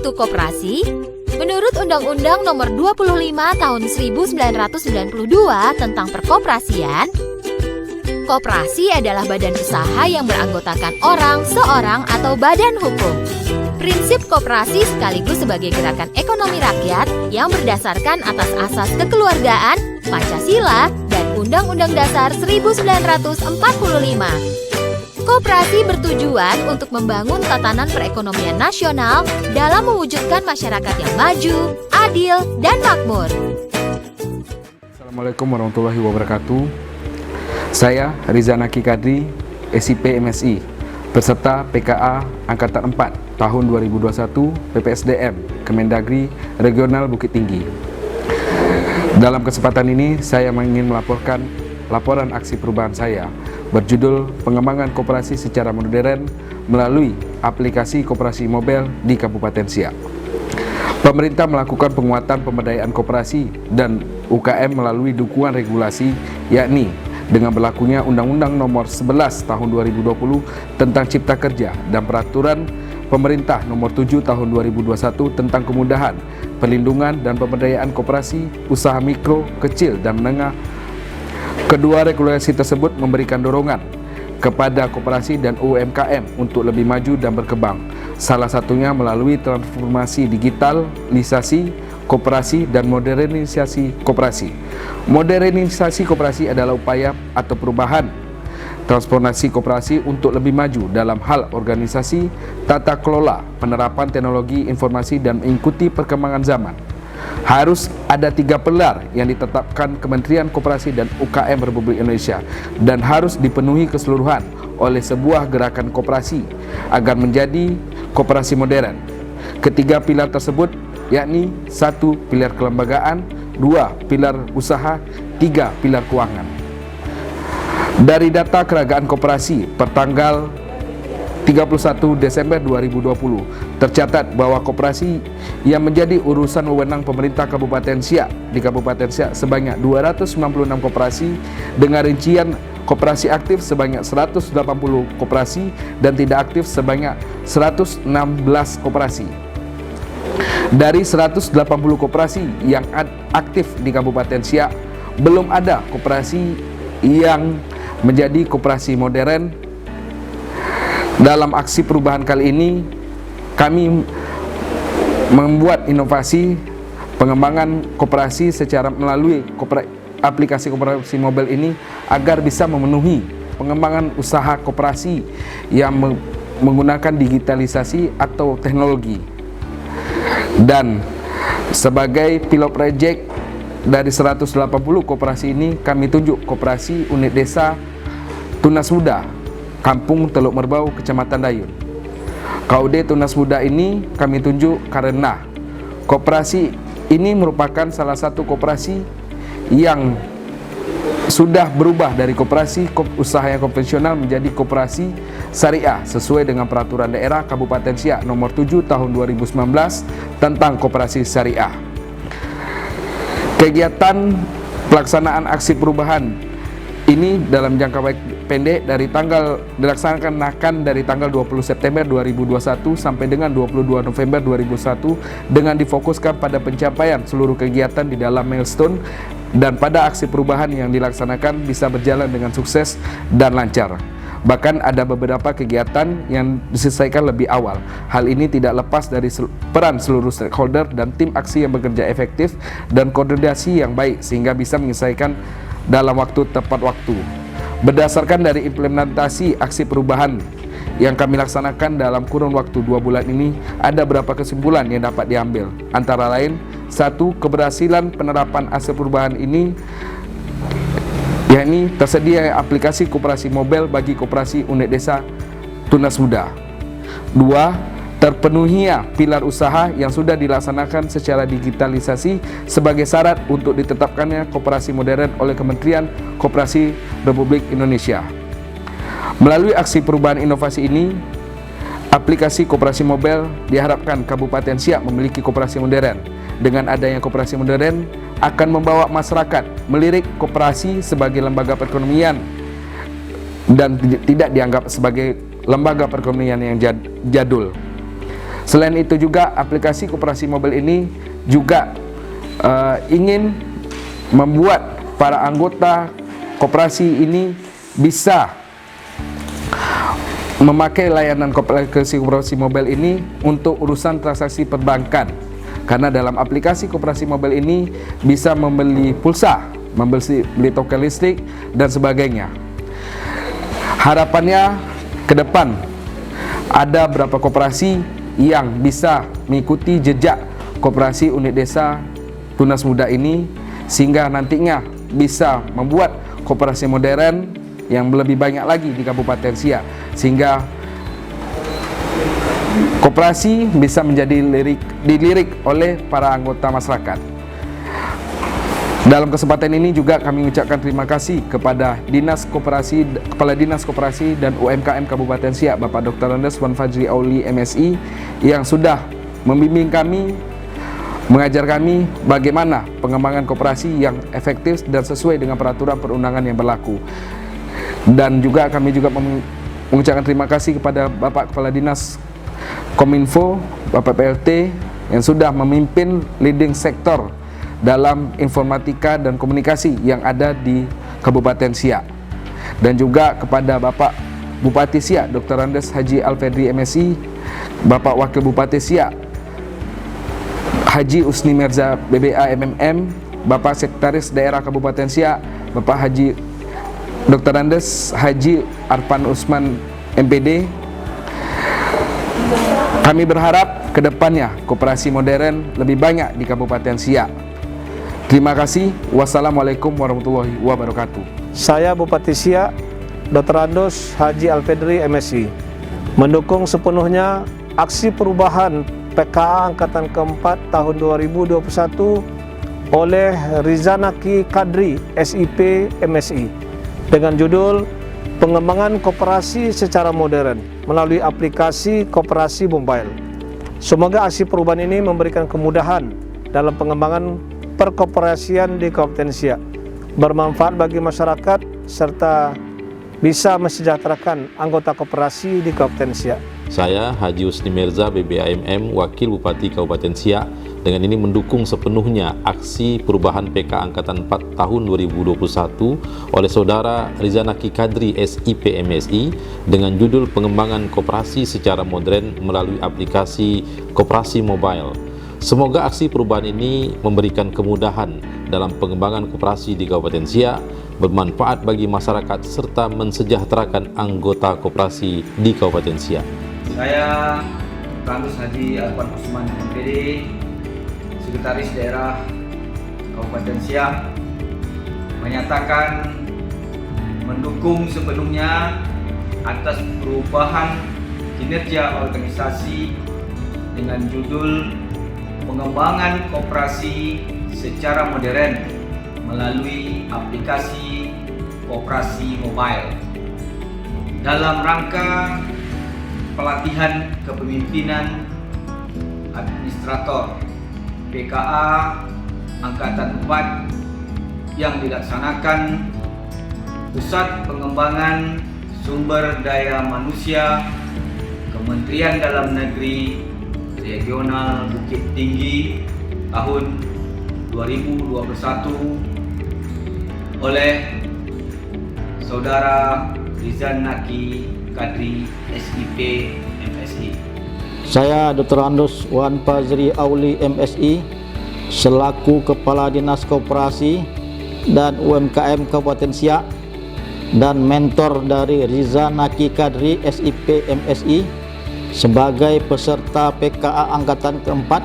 itu koperasi? Menurut Undang-Undang Nomor 25 Tahun 1992 tentang Perkoperasian, koperasi adalah badan usaha yang beranggotakan orang, seorang, atau badan hukum. Prinsip koperasi sekaligus sebagai gerakan ekonomi rakyat yang berdasarkan atas asas kekeluargaan, Pancasila, dan Undang-Undang Dasar 1945. Koperasi bertujuan untuk membangun tatanan perekonomian nasional dalam mewujudkan masyarakat yang maju, adil, dan makmur. Assalamualaikum warahmatullahi wabarakatuh. Saya Rizan Aki Kadri, SIP MSI, peserta PKA Angkatan 4 tahun 2021 PPSDM Kemendagri Regional Bukit Tinggi. Dalam kesempatan ini saya ingin melaporkan laporan aksi perubahan saya berjudul Pengembangan Koperasi secara Modern melalui aplikasi koperasi mobile di Kabupaten Siak. Pemerintah melakukan penguatan pemberdayaan koperasi dan UKM melalui dukungan regulasi, yakni dengan berlakunya Undang-Undang Nomor 11 Tahun 2020 tentang Cipta Kerja dan Peraturan Pemerintah Nomor 7 Tahun 2021 tentang kemudahan, perlindungan dan pemberdayaan koperasi, usaha mikro, kecil dan menengah. Kedua regulasi tersebut memberikan dorongan kepada koperasi dan UMKM untuk lebih maju dan berkembang. Salah satunya melalui transformasi digitalisasi koperasi dan modernisasi koperasi. Modernisasi koperasi adalah upaya atau perubahan transformasi koperasi untuk lebih maju dalam hal organisasi, tata kelola, penerapan teknologi informasi dan mengikuti perkembangan zaman. Harus ada 3 pilar yang ditetapkan Kementerian Koperasi dan UKM Republik Indonesia dan harus dipenuhi keseluruhan oleh sebuah gerakan koperasi agar menjadi koperasi modern. Ketiga pilar tersebut yakni 1. Pilar kelembagaan, 2. Pilar usaha, 3. Pilar keuangan. Dari data Keragaan Koperasi pertanggal 31 Desember 2020 tercatat bahwa koperasi yang menjadi urusan wewenang pemerintah Kabupaten Siak di Kabupaten Siak sebanyak 296 koperasi dengan rincian koperasi aktif sebanyak 180 koperasi dan tidak aktif sebanyak 116 koperasi. Dari 180 koperasi yang aktif di Kabupaten Siak, belum ada koperasi yang menjadi koperasi modern. Dalam aksi perubahan kali ini, kami membuat inovasi pengembangan koperasi secara melalui aplikasi koperasi mobile ini agar bisa memenuhi pengembangan usaha koperasi yang menggunakan digitalisasi atau teknologi. Dan sebagai pilot project dari 180 koperasi ini, kami tunjuk koperasi unit desa Tunas Muda Kampung Teluk Merbau, Kecamatan Dayun. KUD Tunas Muda ini kami tunjuk karena koperasi ini merupakan salah satu koperasi yang sudah berubah dari koperasi usaha yang konvensional menjadi koperasi syariah sesuai dengan Peraturan Daerah Kabupaten Siak Nomor 7 Tahun 2019 tentang koperasi syariah. Kegiatan pelaksanaan aksi perubahan ini dalam jangka pendek dilaksanakan dari tanggal 20 September 2021 sampai dengan 22 November 2021 dengan difokuskan pada pencapaian seluruh kegiatan di dalam milestone dan pada aksi perubahan yang dilaksanakan bisa berjalan dengan sukses dan lancar. Bahkan ada beberapa kegiatan yang diselesaikan lebih awal. Hal ini tidak lepas dari peran seluruh stakeholder dan tim aksi yang bekerja efektif dan koordinasi yang baik sehingga bisa menyelesaikan dalam waktu tepat waktu. Berdasarkan dari implementasi aksi perubahan yang kami laksanakan dalam kurun waktu 2 bulan ini, ada beberapa kesimpulan yang dapat diambil. Antara lain, 1. Keberhasilan penerapan aksi perubahan ini yakni tersedia aplikasi koperasi mobile bagi koperasi unit desa Tunas Muda. 2. Terpenuhinya pilar usaha yang sudah dilaksanakan secara digitalisasi sebagai syarat untuk ditetapkannya koperasi modern oleh Kementerian Koperasi Republik Indonesia. Melalui aksi perubahan inovasi ini, aplikasi koperasi mobile diharapkan Kabupaten Siak memiliki koperasi modern. Dengan adanya koperasi modern akan membawa masyarakat melirik koperasi sebagai lembaga perekonomian dan tidak dianggap sebagai lembaga perekonomian yang jadul. Selain itu juga aplikasi koperasi mobil ini juga ingin membuat para anggota koperasi ini bisa memakai layanan koperasi mobil ini untuk urusan transaksi perbankan, karena dalam aplikasi koperasi mobil ini bisa membeli pulsa, beli token listrik dan sebagainya. Harapannya ke depan ada beberapa koperasi yang bisa mengikuti jejak koperasi unit desa Tunas Muda ini, sehingga nantinya bisa membuat koperasi modern yang lebih banyak lagi di Kabupaten Siak, sehingga koperasi bisa menjadi dilirik oleh para anggota masyarakat. Dalam kesempatan ini juga kami mengucapkan terima kasih kepada Kepala Dinas Koperasi dan UMKM Kabupaten Siak, Bapak Dr. Andes Wan Fajri Auli MSI, yang sudah membimbing kami, mengajar kami bagaimana pengembangan koperasi yang efektif dan sesuai dengan peraturan perundangan yang berlaku. Dan juga kami juga mengucapkan terima kasih kepada Bapak Kepala Dinas Kominfo, Bapak PLT, yang sudah memimpin leading sektor dalam informatika dan komunikasi yang ada di Kabupaten Siak. Dan juga kepada Bapak Bupati Siak, Dr. Andes Haji Alfedri MSI, Bapak Wakil Bupati Siak, Haji Usni Mirza BBA MMM, Bapak Sekretaris Daerah Kabupaten Siak, Bapak Haji Dr. Andes Haji Arpan Usman MPD. Kami berharap ke depannya koperasi modern lebih banyak di Kabupaten Siak. Terima kasih. Wassalamualaikum warahmatullahi wabarakatuh. Saya Bupati Siak, Dr. Andes Haji Alfedri MSI, mendukung sepenuhnya aksi perubahan PKA Angkatan keempat tahun 2021 oleh Rizanaki Kadri SIP MSI dengan judul Pengembangan Koperasi secara Modern melalui aplikasi koperasi mobile. Semoga aksi perubahan ini memberikan kemudahan dalam pengembangan perkoperasian di Kabupaten Siak, bermanfaat bagi masyarakat serta bisa mensejahterakan anggota koperasi di Kabupaten Siak. Saya Haji Usni Mirza BBAMM, Wakil Bupati Kabupaten Siak, dengan ini mendukung sepenuhnya aksi perubahan PK Angkatan 4 tahun 2021 oleh Saudara Rizanaki Kadri SIP MSI dengan judul Pengembangan Koperasi secara Modern melalui aplikasi koperasi mobile. Semoga aksi perubahan ini memberikan kemudahan dalam pengembangan koperasi di Kabupaten Siak, bermanfaat bagi masyarakat serta mensejahterakan anggota koperasi di Kabupaten Siak. Saya Dr. Haji Arpan Usman MPD, Sekretaris Daerah Kabupaten Siak, menyatakan mendukung sepenuhnya atas perubahan kinerja organisasi dengan judul Pengembangan Koperasi secara Modern melalui aplikasi koperasi mobile dalam rangka pelatihan kepemimpinan administrator PKA Angkatan 4 yang dilaksanakan Pusat Pengembangan Sumber Daya Manusia Kementerian Dalam Negeri Regional Bukit Tinggi tahun 2021 oleh Saudara Rizanaki Kadri SIP MSI. Saya Dr. Andes Wan Fajri Auli MSI selaku Kepala Dinas Koperasi dan UMKM Kabupaten Siak dan mentor dari Rizanaki Kadri SIP MSI sebagai peserta PKA Angkatan keempat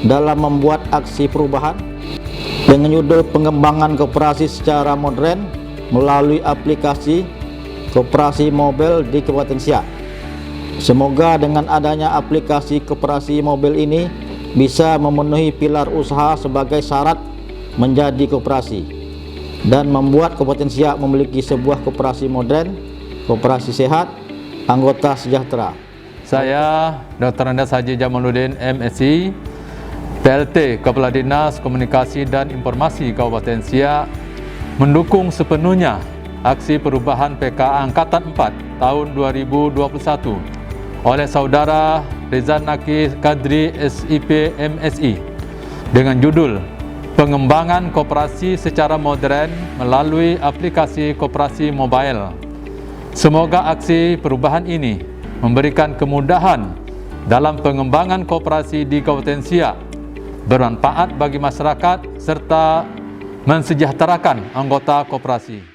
dalam membuat aksi perubahan dengan judul Pengembangan Koperasi secara Modern melalui aplikasi koperasi mobil di Kabupaten Siak. Semoga dengan adanya aplikasi koperasi mobil ini bisa memenuhi pilar usaha sebagai syarat menjadi koperasi dan membuat Kabupaten Siak memiliki sebuah koperasi modern, koperasi sehat, anggota sejahtera. Saya Dr. Andes Haji Jamaluddin MSI, PLT Kepala Dinas Komunikasi dan Informasi Kabupaten Siak, mendukung sepenuhnya aksi perubahan PKA Angkatan 4 tahun 2021 oleh Saudara Rizanaki Kadri SIP MSI dengan judul Pengembangan Koperasi secara modern melalui aplikasi koperasi mobile. Semoga aksi perubahan ini memberikan kemudahan dalam pengembangan koperasi di Kabupaten Siak, bermanfaat bagi masyarakat serta mensejahterakan anggota koperasi.